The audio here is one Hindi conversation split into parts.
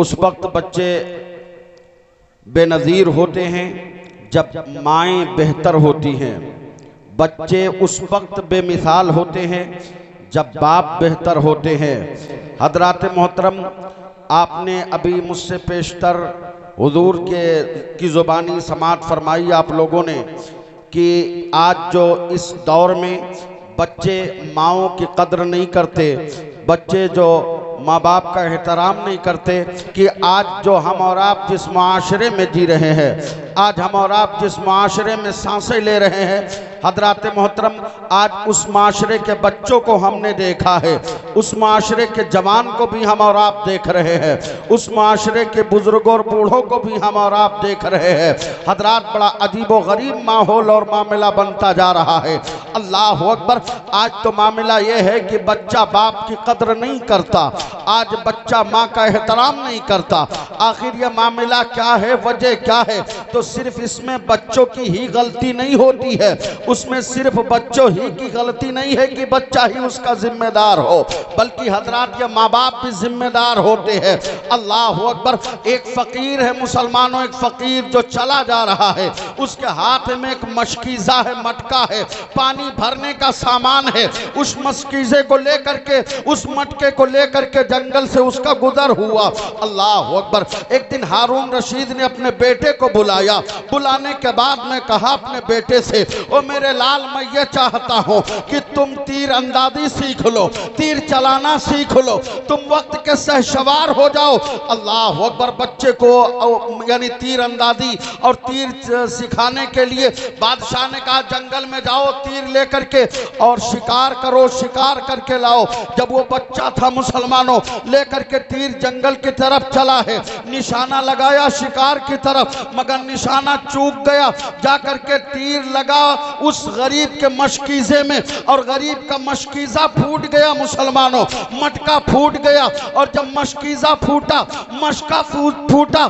उस वक्त बच्चे बेनज़ीर होते हैं जब माएँ बेहतर होती हैं। बच्चे उस वक्त बेमिसाल होते हैं जब बाप बेहतर होते हैं। हजरात मोहतरम, आपने अभी मुझसे पेशतर हुजूर की ज़ुबानी समात फरमाई आप लोगों ने कि आज जो इस दौर में बच्चे माँओं की कद्र नहीं करते, बच्चे जो माँ बाप का एहतराम नहीं करते, कि आज जो हम और आप जिस माशरे में जी रहे हैं, आज हम और आप जिस माशरे में सांसें ले रहे हैं, हजरात मोहतरम, आज उस माशरे के बच्चों को हमने देखा है, उस माशरे के जवान को भी हम और आप देख रहे हैं, उस माशरे के बुजुर्गों और बूढ़ों को भी हम और आप देख रहे हैं। हजरात, बड़ा अजीब व गरीब माहौल और मामला बनता जा रहा है। अल्लाह अकबर। आज तो मामला यह है कि बच्चा बाप की कद्र नहीं करता, आज बच्चा माँ का एहतराम नहीं करता। आखिर यह मामला क्या है, वजह क्या है? तो सिर्फ इसमें बच्चों की ही गलती नहीं होती है, उसमें सिर्फ बच्चों ही की गलती नहीं है कि बच्चा ही उसका जिम्मेदार हो, बल्कि हजरात ये माँ बाप भी जिम्मेदार होते हैं। अल्लाह अकबर। एक फकीर है मुसलमानों, एक फकीर जो चला जा रहा है, उसके हाथ में एक मशकीज़ा है, मटका है, पानी भरने का सामान है। उस मशकीज़े को लेकर के, उस मटके को लेकर के जंगल से उसका गुजर हुआ। अल्लाह अकबर। एक दिन हारून रशीद ने अपने बेटे को बुलाया, बुलाने के बाद में कहा अपने बेटे से, ओ मेरे लाल, मैं ये चाहता हूँ कि तुम तीर अंदाजी सीख लो, तीर चलाना सीख लो, तुम वक्त के सहसवार हो जाओ। अल्लाह अकबर। बच्चे को यानी तीर अंदाजी और तीर सिखाने के लिए बादशाह ने कहा जंगल में जाओ, तीर लेकर के और शिकार करो, शिकार करके लाओ। जब वो बच्चा था मुसलमानों, लेकर के तीर जंगल की तरफ चला है, निशाना लगाया शिकार की तरफ, मगर निशाना चूक गया, जाकर के तीर लगा उस गरीब के मशकीज़े में और गरीब का मशकीज़ा फूट गया मुसलमानों, मटका फूट गया। और जब मशकीज़ा फूटा, मशका फूटा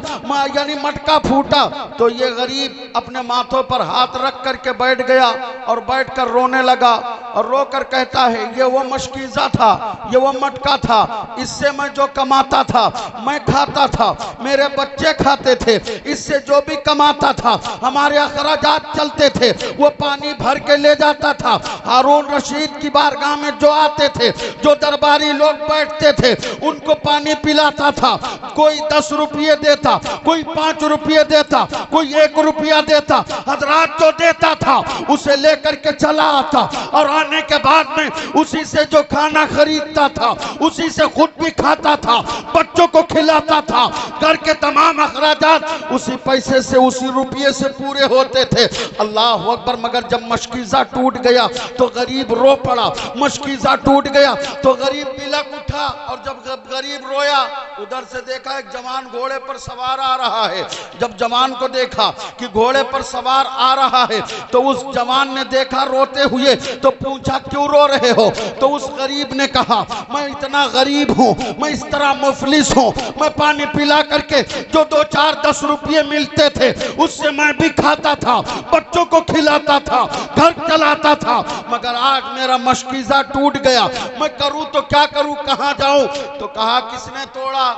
यानी मटका फूटा, तो ये गरीब अपने माथों पर हाथ रख करके बैठ गया और बैठकर रोने लगा और रोकर कहता है, ये वो मशकीज़ा था, ये वो मटका था, इससे मैं जो कमाता था, मैं खाता था, मेरे बच्चे खाते थे, इससे जो भी कमाता था, हमारे अखराजात चलते थे, वो पानी भर के ले जाता था। हारून रशीद की बारगाह में जो आते थे, जो दरबारी लोग बैठते थे, उनको पानी पिलाता था। कोई 10 रुपये देता, कोई 5 रुपये देता, कोई 1 रुपया देता। हजरात जो देता था उसे लेकर के चला आता और आने के बाद में उसी से जो खाना खरीदता था, उसी से खुद भी खाता था, बच्चों को खिलाता था, घर के तमाम अखराजात उसी पैसे से, उसी रुपये से पूरे होते थे। अल्लाह अकबर। मगर जब मशकीज़ा टूट गया तो गरीब रो पड़ा, मशकीज़ा टूट गया तो गरीब बिलक उठा, और जब गरीब रोया, उधर से देखा एक जवान घोड़े पर सवार आ रहा है। जब जवान को देखा कि घोड़े पर सवार आ रहा है, तो उस जवान ने देखा रोते हुए, तो पूछा क्यों रो रहे हो? तो उस गरीब ने कहा, मैं इतना गरीब हूँ, मैं इस तरह मुफलिस हूँ, मैं पानी पिला करके जो 2-4-10 रुपये मिलते थे उससे मैं भी खाता था, बच्चों को खिलाता था, घर चलाता था, मगर आज मेरा मशकीज़ा टूट गया, मैं करूँ तो क्या करूँ, कहाँ जाऊँ? तो कहा किसने तोड़ा?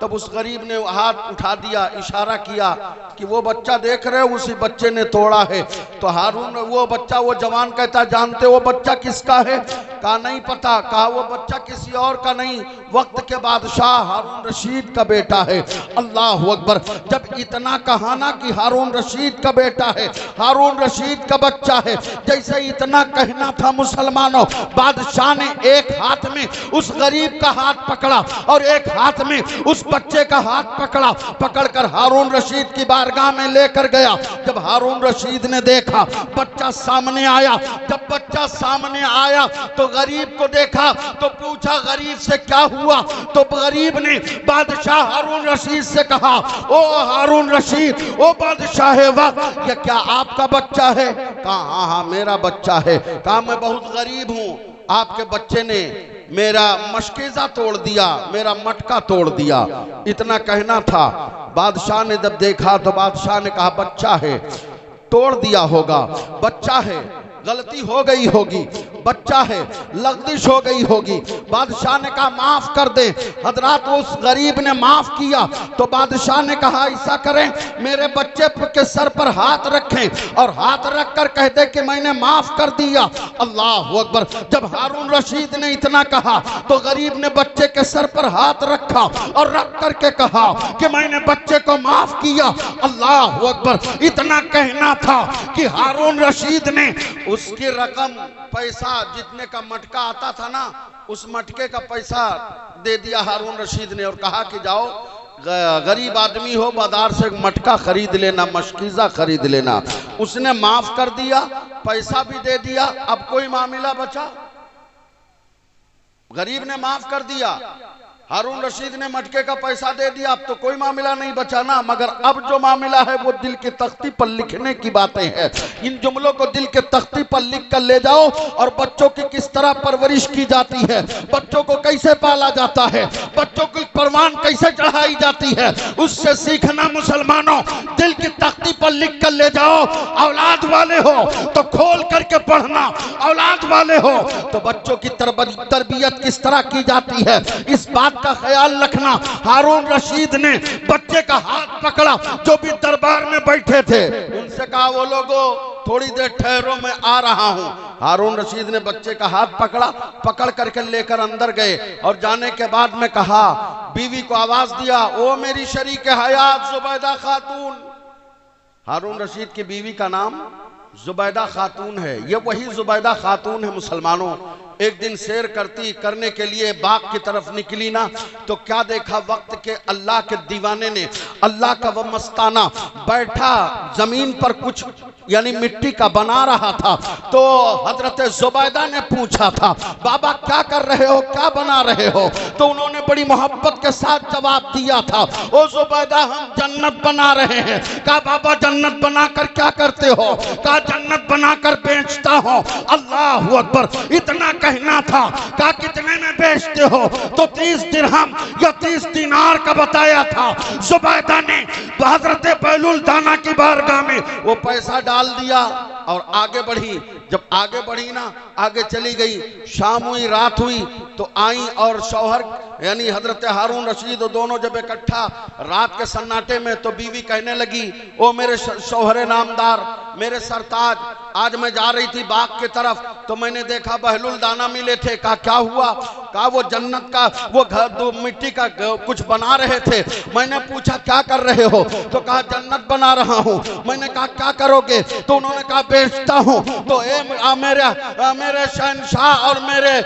तब उस गरीब ने हाथ उठा दिया, इशारा किया कि वो बच्चा देख रहे हो, उसी बच्चे ने तोड़ा है। तो हारून, वो बच्चा, वो जवान कहता, जानते हो बच्चा किसका है? कहा नहीं पता। कहा वो बच्चा किसी और का नहीं, वक्त के बादशाह हारून रशीद का बेटा है। अल्लाह अकबर। जब इतना कहाना कि हारून रशीद का बेटा है, हारून रशीद का बच्चा है, जैसे इतना कहना था मुसलमानों, बादशाह ने एक हाथ में उस गरीब का हाथ पकड़ा और एक हाथ में उस बच्चे का हाथ पकड़ा, पकड़कर हारून रशीद की बारगाह में लेकर गया। जब हारून रशीद ने देखा बच्चा सामने आया, जब बच्चा सामने आया तो गरीब को देखा, तो पूछा गरीब से क्या हुआ? तो गरीब ने बादशाह हारून रशीद से कहा, ओ हारून रशीद, ओ बादशाह वक्त, ये क्या आपका बच्चा है? कहा हाँ हाँ मेरा बच्चा है। कहा मैं बहुत गरीब हूँ, आपके बच्चे ने मेरा मशकीज़ा तोड़ दिया, मेरा मटका तोड़ दिया। इतना कहना था। बादशाह ने जब देखा तो बादशाह ने कहा बच्चा है, तोड़ दिया होगा, बच्चा है, गलती हो गई होगी। बच्चा है, लग़ज़िश हो गई होगी। बादशाह ने कहा माफ कर दे। हजरात उस गरीब ने माफ किया तो बादशाह ने कहा ऐसा करें, मेरे बच्चे के सर पर हाथ रखें और हाथ रखकर कह दे कि मैंने माफ कर दिया। अल्लाह अकबर। जब हारून रशीद ने इतना कहा तो गरीब ने बच्चे के सर पर हाथ रखा और रख करके कहा कि मैंने बच्चे को माफ किया। अल्लाह अकबर। इतना कहना था कि हारून रशीद ने उसकी रकम, पैसा जितने का मटका आता था ना, उस मटके का पैसा दे दिया हारून रशीद ने और कहा कि जाओ गरीब आदमी हो, बाजार से मटका खरीद लेना, मशकीज़ा खरीद लेना। उसने माफ कर दिया, पैसा भी दे दिया। अब कोई मामला बचा? गरीब ने माफ कर दिया, हारून रशीद ने मटके का पैसा दे दिया, अब तो कोई मामला नहीं बचा ना। मगर अब जो मामला है वो दिल की तख्ती पर लिखने की बातें हैं। इन जुमलों को दिल के तख्ती पर लिख कर ले जाओ और बच्चों की किस तरह परवरिश की जाती है, बच्चों को कैसे पाला जाता है, बच्चों की परवान कैसे चढ़ाई जाती है, उससे सीखना मुसलमानों। दिल की तख्ती पर लिख कर ले जाओ। औलाद वाले हो तो खोल करके पढ़ना, औलाद वाले हो तो बच्चों की तरबियत किस तरह की जाती है, इस बात का ख्याल रखना। हारून रशीद ने बच्चे का हाथ पकड़ा, जो भी दरबार में बैठे थे उनसे कहा वो लोगों थोड़ी देर ठहरो, मैं आ रहा हूं। हारून रशीद ने बच्चे का हाथ पकड़ा, पकड़ करके लेकर अंदर गए और जाने के बाद में कहा, बीवी को आवाज दिया, ओ मेरी शरीक हयात जुबैदा खातून। हारून रशीद की बीवी का नाम जुबैदा खातून है। ये वही जुबैदा खातून है मुसलमानों। एक दिन सैर करने के लिए बाग की तरफ निकली ना, तो क्या देखा, वक्त के अल्लाह के दीवाने ने, अल्लाह का वो मस्ताना बैठा जमीन पर कुछ यानी मिट्टी का बना रहा था। तो हजरत जुबैदा ने पूछा था, बाबा क्या कर रहे हो, क्या बना रहे हो? तो उन्होंने बड़ी मोहब्बत के साथ जवाब दिया था, ओ जुबैदा हम जन्नत बना रहे हैं। कहा बाबा जन्नत बनाकर क्या करते हो? कहा जन्नत बनाकर बेचता हूं। अल्लाह अकबर। इतना कहना था। कहा कितने में बेचते हो? तो 30 दिरहम या 30 दिनार का बताया था। जुबैदा ने हजरत बैलुल दाना की बारगाह में वो पैसा डाल दिया और आगे बढ़ी। जब आगे बढ़ी ना, आगे चली गई, शाम हुई, रात हुई तो आई और शौहर यानी हजरत हारून रशीद दोनों जब इकट्ठा रात के सन्नाटे में, तो बीवी कहने लगी, ओ मेरे शौहरे नामदार, मेरे सरताज, आज मैं जा रही थी बाग की तरफ तो मैंने देखा बहलुल दाना मिले थे। कहा क्या हुआ? कहा वो जन्नत का वो घर दो मिट्टी का कुछ बना रहे थे। मैंने पूछा क्या कर रहे हो? तो कहा जन्नत बना रहा हूं। मैंने कहा क्या करोगे? तो उन्होंने कहा बेचता हूं। तो मेरे शहंशाह और मेरे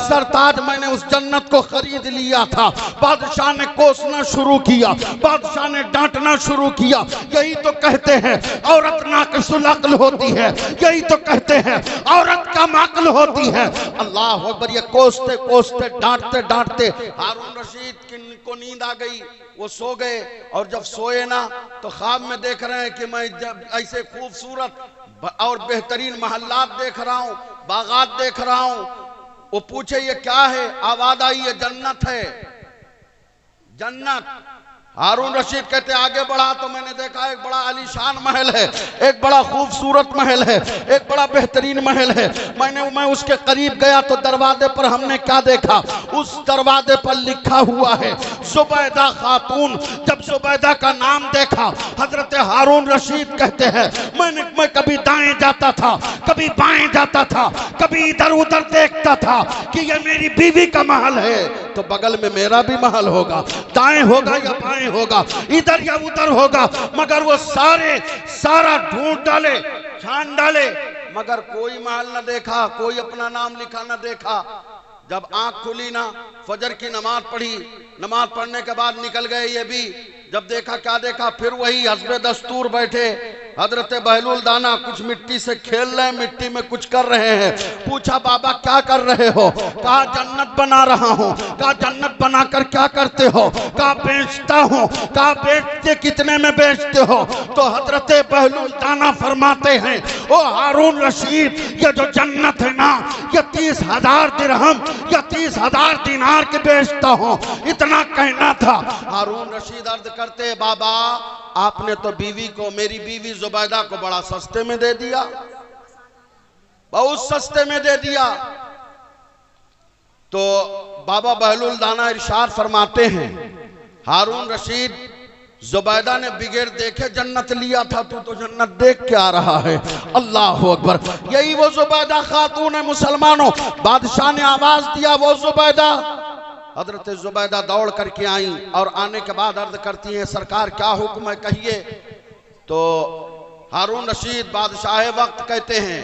सरताज, मैंने उस जन्नत को खरीद लिया था। बादशाह ने कोसना शुरू किया, बादशाह ने डांटना शुरू किया। यही तो कहते हैं औरत नाक़िसुल अक्ल होती है, यही तो कहते हैं औरत का माकल होती है। अल्लाह अकबर। ये कोसते कोसते डांटते डांटते हारून रशीद को नींद आ गई, वो सो गए। और जब सोए ना तो ख्वाब में देख रहे हैं कि मैं जब ऐसे खूबसूरत और बेहतरीन महल्लात देख रहा हूं, बागात देख रहा हूं। वो पूछे ये क्या है? आवाज आई ये जन्नत है, जन्नत। हारून रशीद कहते आगे बढ़ा तो मैंने देखा एक बड़ा आलीशान महल है, एक बड़ा खूबसूरत महल है, एक बड़ा बेहतरीन महल है। मैं उसके करीब गया तो दरवाजे पर हमने क्या देखा? उस दरवाजे पर लिखा हुआ है जुबैदा खातून। जब जुबैदा का नाम देखा, हजरत हारून रशीद कहते हैं मैं कभी दाएं जाता था, कभी बाएं जाता था, कभी इधर उधर देखता था कि ये मेरी बीवी का महल है तो बगल में मेरा भी महल होगा, दाएं होगा या बाएं होगा, इधर या उधर होगा। मगर वो सारा ढूंढ डाले, छान डाले, मगर कोई महल न देखा, कोई अपना नाम लिखा न देखा। जब आंख खुली ना, फजर की नमाज पढ़ी, नमाज पढ़ने के बाद निकल गए ये भी। जब देखा क्या देखा, फिर वही हस्बे दस्तूर बैठे हजरत बहलुल दाना कुछ मिट्टी से खेल रहे हैं, मिट्टी में कुछ कर रहे हैं। पूछा बाबा क्या कर रहे हो? कहा जन्नत बना रहा हूं। कहा जन्नत बनाकर क्या करते हो? कहा बेचता हूं। कहा बेचते कितने में बेचते हो? तो हजरत बहलुल दाना फरमाते हैं, ओ हारून रशीद, ये जो जन्नत है ना, ये 30,000 दिरहम या 30,000 दिनार के बेचता हूं। इतना कहना था। हारून रशीद अर्ज करते, बाबा आपने तो बीवी को, मेरी बीवी जुबैदा को बड़ा सस्ते में दे दिया। बहुत सस्ते में दे दिया। तो बाबा बहलुल दाना इरशाद फरमाते हैं, हारून रशीद, जुबैदा ने बिगैर देखे जन्नत लिया था, तू तो जन्नत देख के आ रहा है। अल्लाह अकबर। यही वो जुबैदा खातून है मुसलमानों। बादशाह ने आवाज दिया, वो जुबैदा। हजरत जुबैदा दौड़ करके आई और आने के बाद अर्ज करती हैं, सरकार क्या हुक्म है, कहिए। तो हारून रशीद बादशाह वक्त कहते हैं,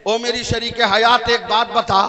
ओ मेरी शरीक हयात, एक बात बता,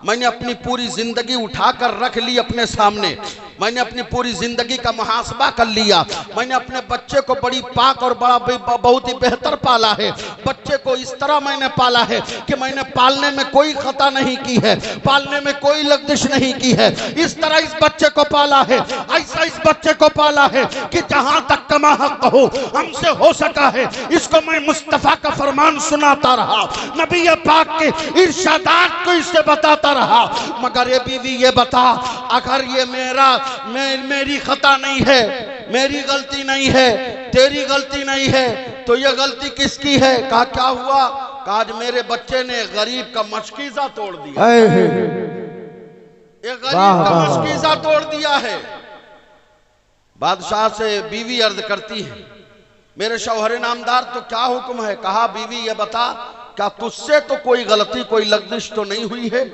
मैंने अपनी पूरी जिंदगी उठाकर रख ली अपने सामने, मैंने अपनी पूरी जिंदगी का मुहासबा कर लिया, मैंने अपने बच्चे को बड़ी पाक और बहुत ही बेहतर पाला है। बच्चे को इस तरह मैंने पाला है कि मैंने पालने में कोई खता नहीं की है, पालने में कोई लग्जिश नहीं की है। इस तरह इस बच्चे को पाला है, ऐसा इस बच्चे को पाला है कि जहां तक कमा हक हो हमसे हो सका है, इसको मैं मुस्तफा का फरमान सुनाता रहा, नबी पाक के इरशादात को इससे बताता रहा। मगर ये बीवी ये बता, अगर ये मेरी खता नहीं है, मेरी गलती नहीं है, तेरी गलती नहीं है, तो ये गलती किसकी है? कहा क्या हुआ? कहा आज मेरे बच्चे ने गरीब का मशकीजा तोड़ दिया, ये गरीब का मशकीजा तोड़ दिया है। बादशाह से बीवी अर्ज करती है, मेरे शौहर नामदार, तो क्या हुक्म है? कहा बीवी ये बता, क्या तुझसे तो कोई गलती कोई लग्जिश तो नहीं हुई है?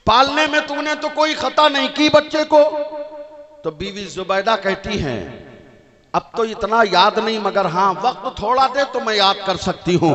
पालने में तूने तो कोई खता नहीं की बच्चे को? तो बीवी जुबैदा कहती हैं, अब तो इतना याद नहीं, मगर हाँ वक्त थोड़ा दे तो मैं याद कर सकती हूँ।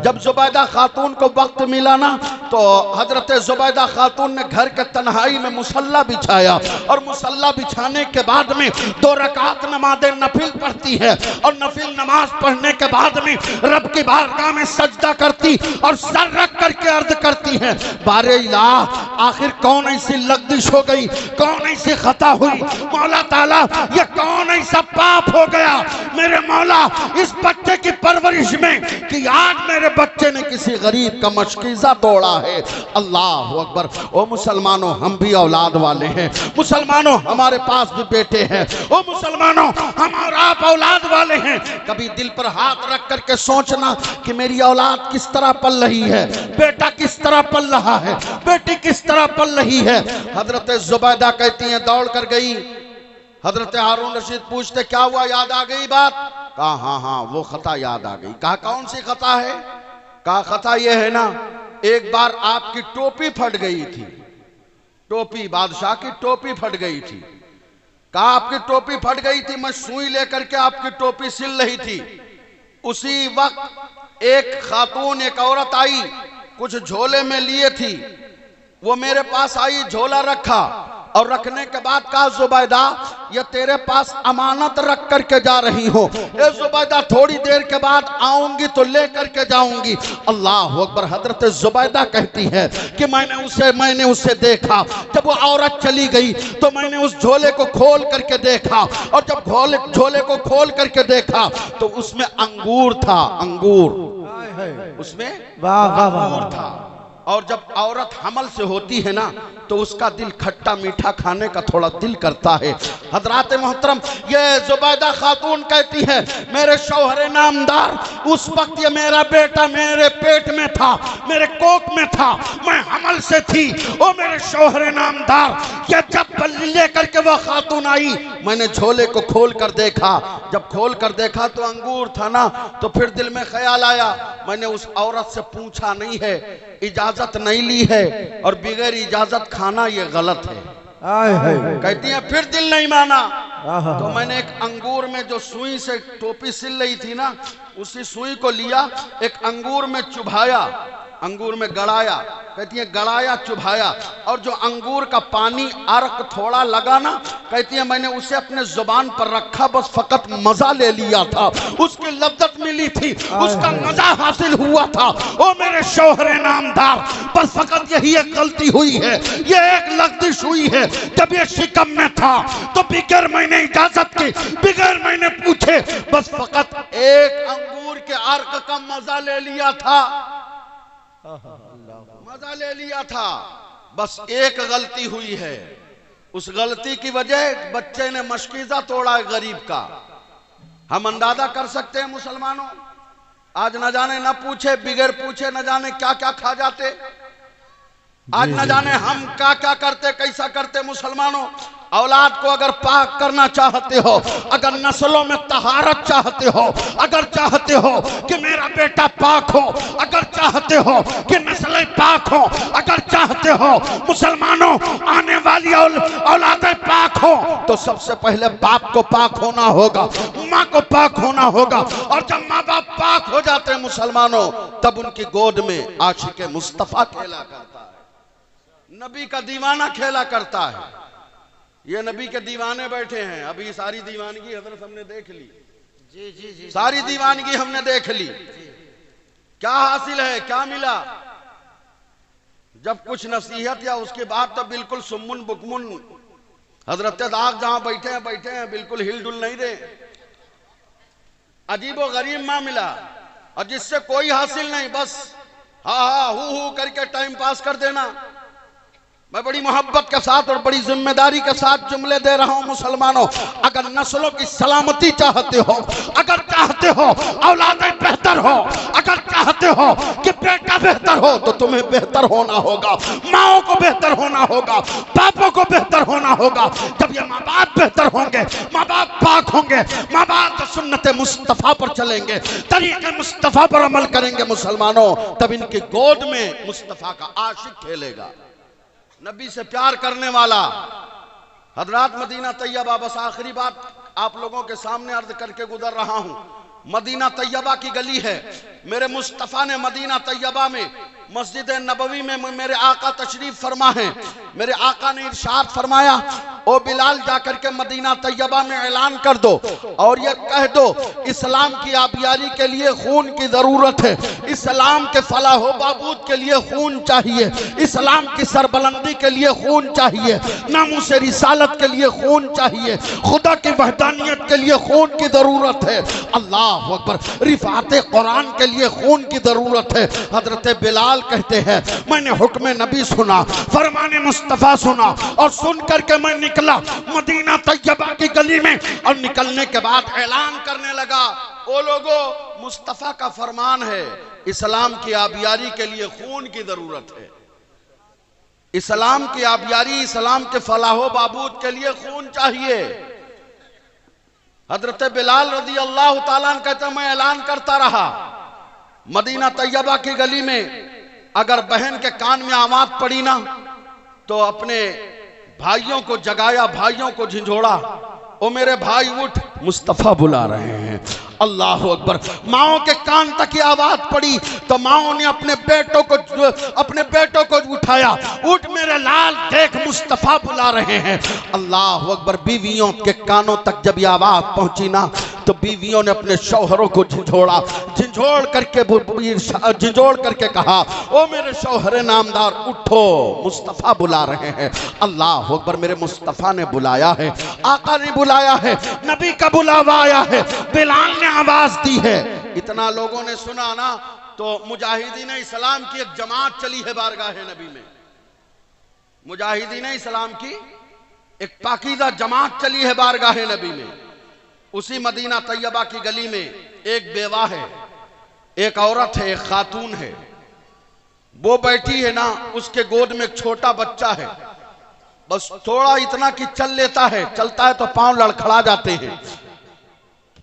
जब जुबैदा खातून को वक्त मिला ना, तो हजरत जुबैदा खातून ने घर के तन्हाई में मुसल्ला बिछाया, और मुसल्ला बिछाने के बाद में 2 रकात नमाज़े नफिल पढ़ती है, और नफिल नमाज पढ़ने के बाद में रब की बारगाह में सजदा करती और सर रख करके अर्ज करती है, बारे इलाह, आखिर कौन ऐसी लग्जिश हो गई, कौन ऐसी खता हुई मौला ताला, ये कौन ऐसा पाप हो गया मेरे मौला इस बच्चे की परवरिश में कि आज मेरे बच्चे ने किसी गरीब का मशकीजा तोड़ा है। अल्लाह अकबर। ओ मुसलमानों, हम भी औलाद वाले हैं, मुसलमानों हमारे पास भी बेटे हैं, ओ मुसलमानों हम और आप औलाद वाले हैं। कभी दिल पर हाथ रख करके सोचना कि मेरी औलाद किस तरह पल रही है, बेटा किस तरह पल रहा है, बेटी किस तरह पल रही है। हजरत जुबैदा कहती हैं, दौड़ कर गई, हजरत हारून रशीद पूछते क्या हुआ, याद आ गई बात? कहा हाँ हाँ वो खता याद आ गई। कहा कौन सी खता है? कहा खता ये है ना, एक बार आपकी टोपी फट गई थी, टोपी, बादशाह की टोपी फट गई थी। कहा आपकी टोपी फट गई थी, मैं सुई लेकर के आपकी टोपी सिल रही थी, उसी वक्त एक खातून, एक औरत आई, कुछ झोले में लिए थी, वो मेरे पास आई, झोला रखा और रखने के बाद कहा जुबैदा ये तेरे पास अमानत रख करके जा रही हो, ए जुबैदा थोड़ी देर के बाद आऊंगी तो ले करके जाऊंगी। अल्लाह अकबर। हजरत जुबैदा कहती है कि मैंने उसे देखा, जब वो औरत चली गई तो मैंने उस झोले को खोल करके देखा, और जब झोले को खोल करके देखा तो उसमें अंगूर था, अंगूर, उसमें अंगूर था। और जब औरत हमल से होती है ना, तो उसका दिल खट्टा मीठा खाने का थोड़ा दिल करता है। हजरात मोहतरम, ये जुबैदा खातून कहती है, मेरे शौहर नामदार, उस वक्त ये मेरा बेटा मेरे पेट में था, मेरे कोख में था, मैं हमल से थी। ओ मेरे शौहर नामदार, ये जब लेकर के वो खातून आई, मैंने झोले को खोल कर देखा, जब खोल कर देखा तो अंगूर था ना, तो फिर दिल में ख्याल आया, मैंने उस औरत से पूछा नहीं है, इजाजत नहीं ली है, और बगैर इजाजत खाना ये गलत है। कहती है फिर दिल नहीं माना, तो मैंने एक अंगूर में जो सुई से टोपी सिल रही थी ना, उसी सुई को लिया, एक अंगूर में चुभाया, अंगूर में गड़ाया, कहती है गड़ाया, चुभाया, और जो अंगूर का पानी अर्क थोड़ा लगा ना, कहती है मैंने उसे अपने जुबान पर रखा, बस फकत मजा ले लिया था, उसकी लज्जत मिली थी, उसका मजा हासिल हुआ था। ओ मेरे शौहर नामदार, बस फकत यही एक गलती हुई है, ये एक लग्जिश हुई है। जब ये शिकम में था तो बगैर मैंने इजाजत की, बगैर मैंने पूछे, बस फकत एक अंगूर के अर्क का मजा ले लिया था, मजा ले लिया था, बस एक गलती हुई है, उस गलती की वजह बच्चे ने मशकीजा तोड़ा है गरीब का। हम अंदाजा कर सकते हैं मुसलमानों, आज न जाने न पूछे बिगैर पूछे न जाने क्या क्या खा जाते। आज न जाने हम क्या क्या करते, कैसा करते। मुसलमानों, औलाद को अगर पाक करना चाहते हो, अगर नस्लों में तहारत चाहते हो, अगर चाहते हो कि मेरा बेटा पाक हो, अगर चाहते हो कि नस्लें पाक हो, अगर चाहते हो मुसलमानों आने वाली औलादें पाक हो, तो सबसे पहले बाप को पाक होना होगा, माँ को पाक होना होगा। और जब माँ बाप पाक हो जाते हैं मुसलमानों, तब उनकी गोद में आशिक मुस्तफा खेला करता है, नबी का दीवाना खेला करता है। ये नबी के दीवाने बैठे हैं। अभी सारी दीवानगी हजरत हमने देख ली। जी जी जी, सारी दीवानगी हमने देख ली। क्या हासिल है, क्या मिला? जब कुछ नसीहत या उसके बाद तो बिल्कुल सुम्मुन बुकमुन। हजरत दाग जहां बैठे हैं बिल्कुल हिल डुल नहीं रहे। अजीबो गरीब मां मिला, और जिससे कोई हासिल नहीं, बस हा हु करके टाइम पास कर देना। मैं बड़ी मोहब्बत के साथ और बड़ी जिम्मेदारी के साथ जुमले दे रहा हूं मुसलमानों। अगर नस्लों की सलामती चाहते हो, अगर चाहते हो औलादें बेहतर हो, अगर चाहते हो कि बेटा बेहतर हो, तो तुम्हें बेहतर होना होगा, माओ को बेहतर होना होगा, बापों को बेहतर होना होगा। जब ये माँ बाप बेहतर होंगे, माँ बाप पाक होंगे, माँ बाप तो सुन्नत मुस्तफा पर चलेंगे, तरीके मुस्तफा पर अमल करेंगे मुसलमानों, तब इनकी गोद में मुस्तफा का आशिक खेलेगा, नबी से प्यार करने वाला। हजरात मदीना तैयबा, बस आखिरी बात आप लोगों के सामने अर्ज करके गुजर रहा हूं। मदीना तैयबा की गली है। मेरे मुस्तफ़ा ने मदीना तैयबा में मस्जिद नबवी में मेरे आका तशरीफ फरमा है। मेरे आका ने इरशाद फरमाया, ओ बिलाल जाकर के मदीना तैयबा में ऐलान कर दो और ये कह दो, इस्लाम की आबियारी के लिए खून की जरूरत है, इस्लाम के फलाह बहबूद के लिए खून चाहिए, इस्लाम की सरबलंदी के लिए खून चाहिए, नामूस रिसालत के लिए खून चाहिए, खुदा की वहदानियत के लिए खून की जरूरत है, अल्लाह अकबर, रिफात कुरान के लिए खून की जरूरत है। हजरत बिलाल कहते हैं, मैंने हुक्म नबी सुना, फरमाने मुस्तफा सुना, और सुन करके मैं निकला मदीना तैयबा की गली में, और निकलने के बाद ऐलान करने लगा, ओ लोगो, मुस्तफा का फरमान है, इस्लाम की आबियारी के लिए खून की जरूरत है, इस्लाम की आबियारी, इस्लाम के फलाहो बहबूद के लिए खून चाहिए। हजरत बिलाल रजी अल्लाह ताला अन्हु कहते, मैं ऐलान करता रहा मदीना तैयबा की गली में, अगर बहन के कान में आवाज पड़ी ना, तो अपने भाइयों को जगाया, भाइयों को झिझोड़ा, ओ मेरे भाई उठ, मुस्तफा बुला रहे हैं, अल्लाह अकबर। माओ के कान तक की आवाज पड़ी तो माओ ने अपने बेटों को उठाया, उठ मेरे लाल, देख मुस्तफा बुला रहे हैं, अल्लाह अकबर। बीवियों के कानों तक जब ये आवाज पहुंची ना, तो बीवियों ने अपने शौहरों को झिझोड़ा, झिझोड़ करके कहा, ओ मेरे शौहरे नामदार, उठो, मुस्तफा बुला रहे हैं, अल्लाह अकबर। मेरे मुस्तफा ने बुलाया है, आका ने बुलाया है, नबी का बुलावा आया है, बिलाल ने आवाज दी है। इतना लोगों ने सुना ना, तो मुजाहिदीन इस्लाम की एक जमात चली है बारगाह नबी में। मुजाहिदीन इस्लाम की एक पाकीज़ा जमात चली है बारगाह नबी में। उसी मदीना तैयबा की गली में एक बेवा है, एक औरत है, एक खातून है, वो बैठी है ना, उसके गोद में एक छोटा बच्चा है, बस थोड़ा इतना कि चल लेता है, चलता है तो पांव लड़खड़ा जाते हैं,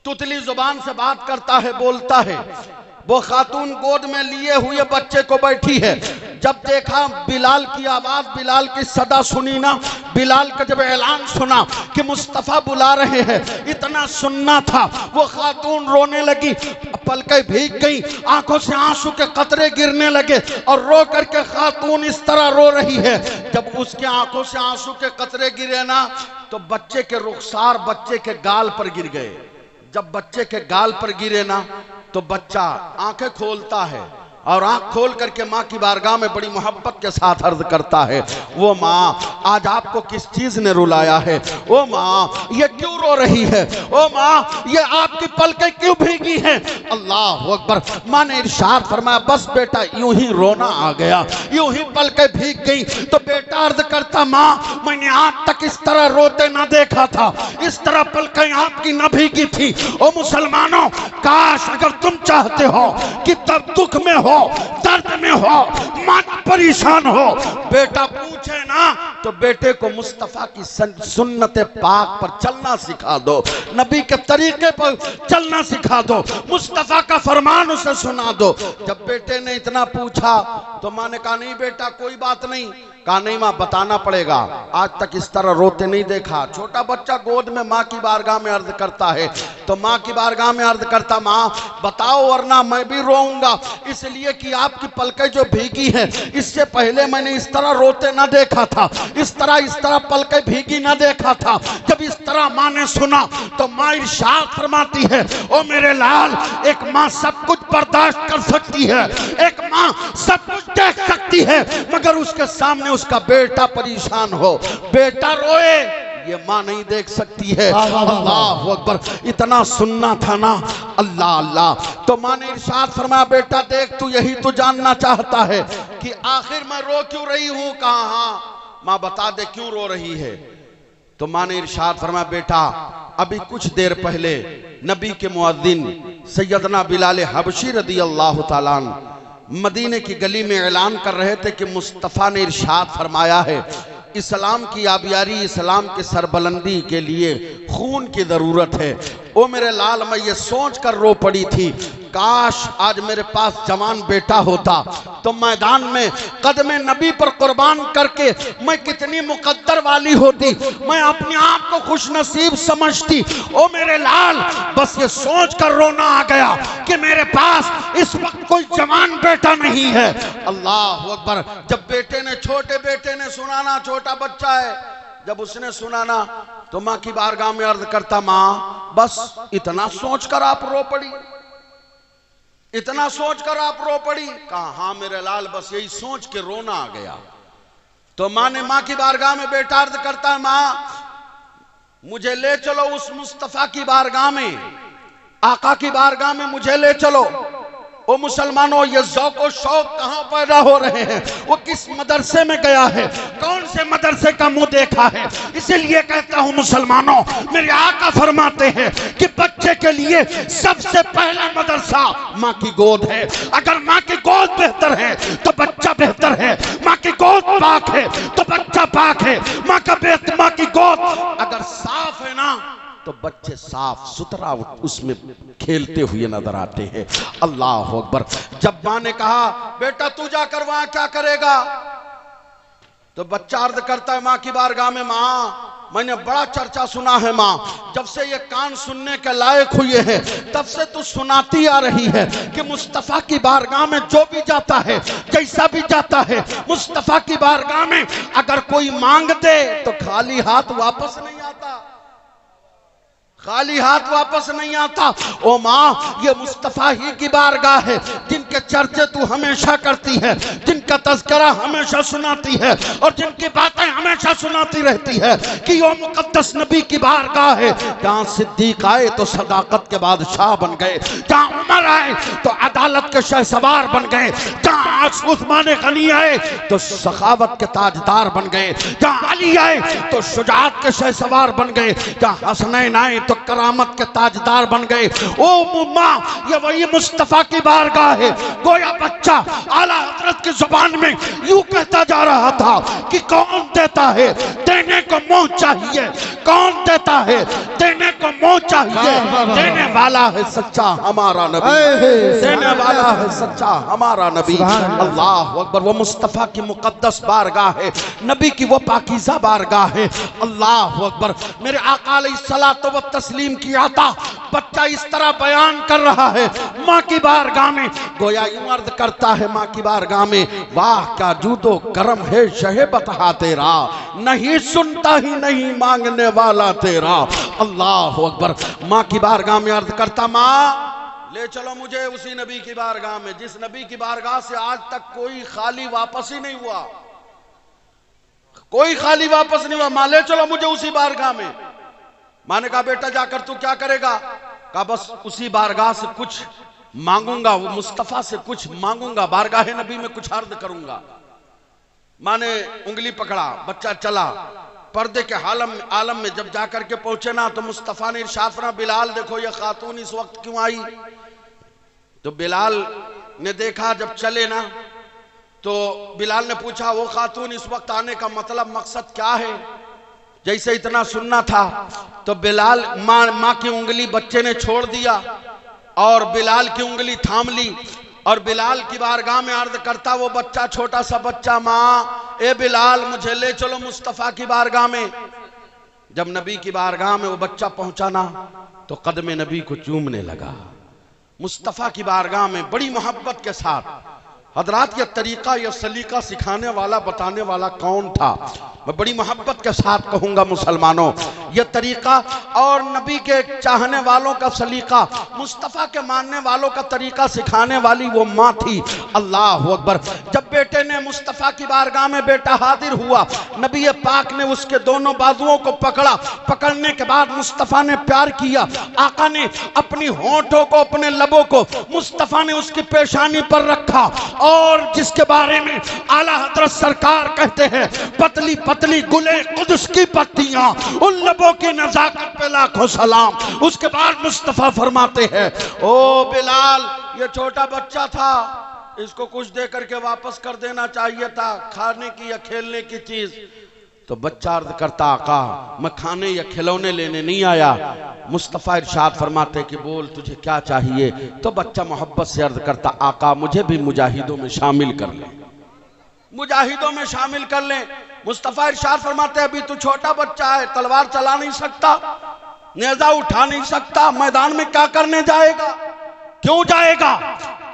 तुतली जुबान से बात करता है, बोलता है। वो खातून गोद में लिए हुए बच्चे को बैठी है। जब देखा बिलाल की आवाज, बिलाल की सदा सुनी ना, बिलाल का जब ऐलान सुना कि मुस्तफा बुला रहे हैं, इतना सुनना था, वो खातून रोने लगी, पलकें भीग गई, आंखों से आंसू के कतरे गिरने लगे, और रो करके खातून इस तरह रो रही है। जब उसके आंखों से आंसू के कतरे गिरे ना, तो बच्चे के रुखसार बच्चे के गाल पर गिर गए। जब बच्चे के गाल पर गिरे ना, तो बच्चा आंखें खोलता है, और आंख खोल करके माँ की बारगाह में बड़ी मोहब्बत के साथ अर्ज करता है, वो माँ आज आपको किस चीज ने रुलाया है? ओ माँ ये क्यों रो रही है? ओ माँ ये आपकी पलकें क्यों भीगी हैं? अल्लाह अकबर। माँ ने इरशाद फरमाया बस बेटा यूं ही रोना आ गया, यूं ही पलकें भीग गई। तो बेटा अर्ज करता माँ मैंने आज तक इस तरह रोते ना देखा था, इस तरह पलकें आपकी न भीगी थी। ओ मुसलमानों, काश अगर तुम चाहते हो कि तब दुख में हो, दर्द में हो, मन परेशान हो, बेटा पूछे ना तो बेटे को मुस्तफा की सुन्नत पाक पर चलना सिखा दो, नबी के तरीके पर चलना सिखा दो, मुस्तफा का फरमान उसे सुना दो। जब बेटे ने इतना पूछा तो माँ ने कहा नहीं बेटा कोई बात नहीं। कहा नहीं माँ बताना पड़ेगा, आज तक इस तरह रोते नहीं देखा। छोटा बच्चा गोद में माँ की बारगाह में अर्ज करता है तो माँ की बारगाह में अर्ज करता माँ बताओ वरना मैं भी रोऊंगा, इसलिए कि आपकी पलकें जो भीगी हैं इससे पहले मैंने इस तरह रोते ना देखा था, इस तरह पलकें भीगी ना देखा था। जब इस तरह माँ ने सुना तो माँ इरशाद फरमाती है ओ मेरे लाल, एक माँ सब कुछ बर्दाश्त कर सकती है, एक माँ सब कुछ देख सकती है, मगर उसके सामने उसका बेटा परेशान हो, बेटा रोए, ये माँ नहीं देख सकती है। अल्लाह अकबर। इतना सुनना था ना, अल्लाह अल्लाह। तो माँ ने इरशाद फरमाया बेटा देख तू यही तो जानना चाहता है कि आखिर मैं रो क्यों रही हूँ? कहा हाँ माँ बता दे क्यों रो रही है। तो माँ ने इरशाद फरमाया बेटा अभी कुछ देर पहले नबी के मुअज्जिन सैयदना बिलाल हबशी रदी अल्लाह ताला अन्हु मदीने की गली में ऐलान कर रहे थे कि मुस्तफ़ा ने इरशाद फरमाया है इस्लाम की आबियारी, इस्लाम की सरबलंदी के लिए खून की ज़रूरत है। ओ मेरे लाल, मैं ये सोच कर रो पड़ी थी काश आज मेरे पास जवान बेटा होता तो मैदान में कदमे नबी पर कुर्बान करके मैं कितनी मुकद्दर वाली होती, मैं अपने आप को खुशनसीब समझती। ओ मेरे लाल, बस ये सोच कर रोना आ गया कि मेरे पास इस वक्त कोई जवान बेटा नहीं है। अल्लाह अकबर। जब बेटे ने, छोटे बेटे ने सुना ना, छोटा बच्चा है, जब उसने सुना ना तो माँ की बारगाह में अर्ज करता माँ बस इतना सोचकर आप रो पड़ी, इतना सोचकर आप रो पड़ी? कहा हाँ मेरे लाल बस यही सोच के रोना आ गया। तो माँ ने, माँ की बारगाह में बेटा अर्ज करता है माँ मुझे ले चलो उस मुस्तफा की बारगाह में, आका की बारगाह में मुझे ले चलो। ओ मुसलमानों, ये ज़ौक़ और शौक कहाँ पैदा हो रहे हैं? वो किस मदरसे में गया है? कौन से मदरसे का मुंह देखा है? इसीलिए कहता हूँ मुसलमानों, मेरे आका फरमाते हैं कि बच्चे के लिए सबसे पहला मदरसा माँ की गोद है। अगर माँ की गोद बेहतर है तो बच्चा बेहतर है, माँ की गोद पाक है तो बच्चा पाक है, माँ की गोद अगर साफ है ना तो बच्चे साफ सुथरा उसमें खेलते हुए नजर आते हैं। अल्लाह अकबर। जब माँ ने कहा बेटा तू जाकर वहां क्या करेगा, तो बच्चा अर्ज करता है माँ की बारगाह में माँ मैंने बड़ा चर्चा सुना है माँ, जब से ये कान सुनने के लायक हुए हैं तब से तू सुनाती आ रही है कि मुस्तफ़ा की बारगाह में जो भी जाता है, जैसा भी जाता है, मुस्तफ़ा की बारगाह में अगर कोई मांग दे तो खाली हाथ वापस नहीं आता, खाली हाथ वापस नहीं आता। ओ माँ, ये मुस्तफ़ा ही की बारगाह है जिनके चर्चे तू हमेशा करती है, जिनका तज़किरा हमेशा सुनाती है और जिनकी बातें हमेशा सुनाती रहती है कि वो मुक़द्दस नबी की बारगाह है जहाँ सिद्दीक आए तो सदाकत के बादशाह बन गए, जहाँ उमर आए तो अदालत के शहसवार बन गए, जहाँ उस्मान गनी आए तो सखावत के ताजदार बन गए, जहाँ अली आए तो शुजाअत के शहसवार बन गए, जहाँ हसनैन आए तो करामत के ताजदार बन गए। ओ माँ, ये वही मुस्तफ़ा की बारगाह है। गोया बच्चा आला हज़रत की जुबान में यूं कहता जा रहा था कि कौन देता है, देने को मुंह चाहिए, कौन देता है, देने को मुंह चाहिए, देने वाला है सच्चा हमारा नबी, देने वाला है सच्चा हमारा नबी। अल्लाह अकबर। वो मुस्तफ़ा की मुक़द्दस बारगाह है, नबी की वो पाकीज़ा बारगाह है। अल्लाह अकबर। मेरे आका अलैहिस्सलातु व तस्लीम की आता बच्चा इस तरह बयान कर रहा है माँ की बारगाह में, गोया यूं अर्ज करता है माँ की बारगाह में वाह क्या जूदो करम है शहे बता तेरा, नहीं सुनता ही नहीं मांगने वाला तेरा। अल्लाह अकबर। माँ की बारगाह में अर्ज करता माँ ले चलो मुझे उसी नबी की बारगाह में जिस नबी की बारगाह से आज तक कोई खाली वापस ही नहीं हुआ, कोई खाली वापस नहीं हुआ। मां ले चलो मुझे उसी बारगाह में। मां ने कहा बेटा जाकर तू क्या करेगा? कहा बस उसी बारगाह से कुछ मांगूंगा, वो मुस्तफा से कुछ मांगूंगा, बारगाह नबी में कुछ अर्ज करूंगा। मां ने उंगली पकड़ा, बच्चा चला। पर्दे के आलम में जब जाकर के पहुंचे ना तो मुस्तफा ने इरशाद फरमाया बिलाल देखो ये खातून इस वक्त क्यों आई? तो बिलाल ने देखा, जब चले ना तो बिलाल ने पूछा वो खातून इस वक्त आने का मतलब मकसद क्या है? जैसे इतना सुनना था तो बिलाल मां की उंगली बच्चे ने छोड़ दिया और बिलाल की उंगली थाम ली और बिलाल की बारगाह में अर्ज करता वो बच्चा, छोटा सा बच्चा, माँ ए बिलाल मुझे ले चलो मुस्तफा की बारगाह में। जब नबी की बारगाह में वो बच्चा पहुंचा ना तो कदम नबी को चूमने लगा। मुस्तफा की बारगाह में बड़ी मोहब्बत के साथ। हजरात ये तरीका, ये सलीका सिखाने वाला, बताने वाला कौन था? मैं बड़ी मोहब्बत के साथ कहूंगा मुसलमानों, ये तरीका और नबी के चाहने वालों का सलीका, मुस्तफ़ा के मानने वालों का तरीका सिखाने वाली वो माँ थी। अल्लाह अकबर। जब बेटे ने मुस्तफ़ा की बारगाह में बेटा हाजिर हुआ, नबी पाक ने उसके दोनों बाजुओं को पकड़ा। पकड़ने के बाद मुस्तफ़ा ने प्यार किया। आका ने अपनी होंठों को, अपने लबों को मुस्तफ़ा ने उसकी पेशानी पर रखा और जिसके बारे में आला हजरत सरकार कहते हैं पतली पतली गुले कुदस की पत्तियां, उन लबों की नजाकत पे लाखों सलाम। उसके बाद मुस्तफा फरमाते हैं ओ बिलाल ये छोटा बच्चा था, इसको कुछ दे करके वापस कर देना चाहिए था, खाने की या खेलने की चीज। तो बच्चा अर्ज करता आका मैं खाने या खिलौने लेने नहीं आया। मुस्तफा इरशाद फरमाते कि बोल तुझे क्या चाहिए? तो बच्चा मोहब्बत से अर्ज करता आका मुझे भी मुजाहिदों में शामिल कर ले, मुजाहिदों में शामिल कर ले। मुस्तफा इरशाद फरमाते अभी तू छोटा बच्चा है, तलवार चला नहीं सकता, नेजा उठा नहीं सकता, मैदान में क्या करने जाएगा, क्यों जाएगा?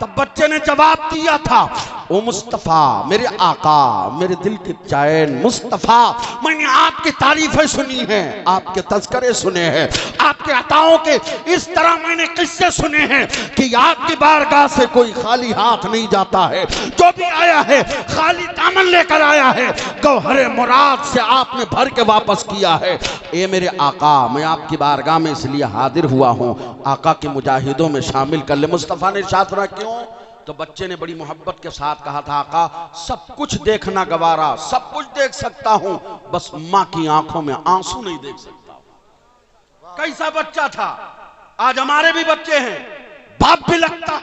तब बच्चे ने जवाब दिया था ओ मुस्तफा मेरे आका मेरे दिल के चैन मुस्तफा, मैंने आपकी तारीफें सुनी हैं, आपके तज़किरे सुने हैं, आपके अताओं के इस तरह मैंने किस्से सुने हैं कि आपकी बारगाह से कोई खाली हाथ नहीं जाता है। जो भी आया है खाली दामन लेकर आया है, गौहरे मुराद से आपने भर के वापस किया है। ए मेरे आका मैं आपकी बारगाह में इसलिए हाजिर हुआ हूँ, आका के मुजाहिदों में शामिल कर ले। मुस्तफा ने इरशाद फरमाया क्यों? तो बच्चे ने बड़ी मोहब्बत के साथ कहा था आका सब कुछ देखना गवारा, सब कुछ देख सकता हूं, बस मां की आंखों में आंसू नहीं देख सकता। कैसा बच्चा था? आज हमारे भी बच्चे हैं, बाप भी लगता है,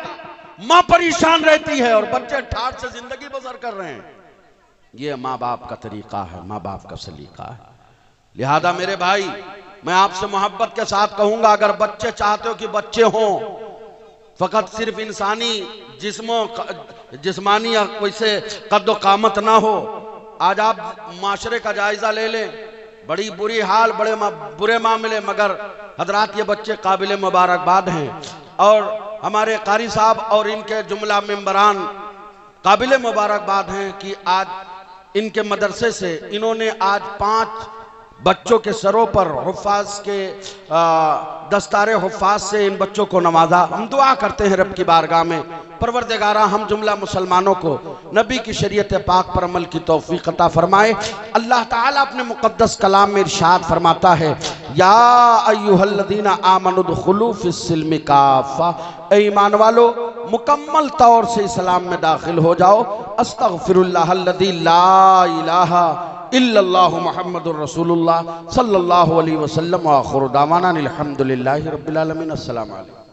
मां परेशान रहती है और बच्चे ठाठ से जिंदगी बसर कर रहे हैं। ये माँ बाप का तरीका है, माँ बाप का सलीका है। लिहाजा मेरे भाई मैं आपसे मोहब्बत के साथ कहूंगा अगर बच्चे चाहते हो कि बच्चे हों, फकत सिर्फ इंसानी जिस्मानी या वैसे कद्दो कामत ना हो। आज आप माशरे का जायजा ले लें, बड़ी बुरी हाल, बड़े बुरे मामले, मगर हजरात ये बच्चे काबिल मुबारकबाद हैं और हमारे कारी साहब और इनके जुमला मेंबरान काबिल मुबारकबाद हैं कि आज इनके मदरसे से इन्होंने आज 5 बच्चों के सरों पर हुफ़ाज़ के दस्तारे हुफ़ाज़ से इन बच्चों को नवाजा। हम दुआ करते हैं रब की बारगाह में परवरदिगारा हम जुमला मुसलमानों को नबी की शरीयत पाक पर अमल की तौफीक अता फरमाए। अल्लाह ताला अपने मुक़द्दस कलाम में इरशाद फरमाता है या अय्युहल्लज़ीना आमनुदखुलू फिस्सिल्मि काफ़ा, ए ईमान वालो मुकम्मल तौर से इस्लाम में दाखिल हो जाओ। अस्तगफिरुल्लाहल्लज़ी ला इलाहा इल्लल्लाहु मुहम्मदुर रसूलुल्लाह सल्लल्लाहु अलैहि वसल्लम व आखिरु दावाना अनिल हम्दुलिल्लाहि रब्बिल आलमीन। अस्सलामु अलैकुम।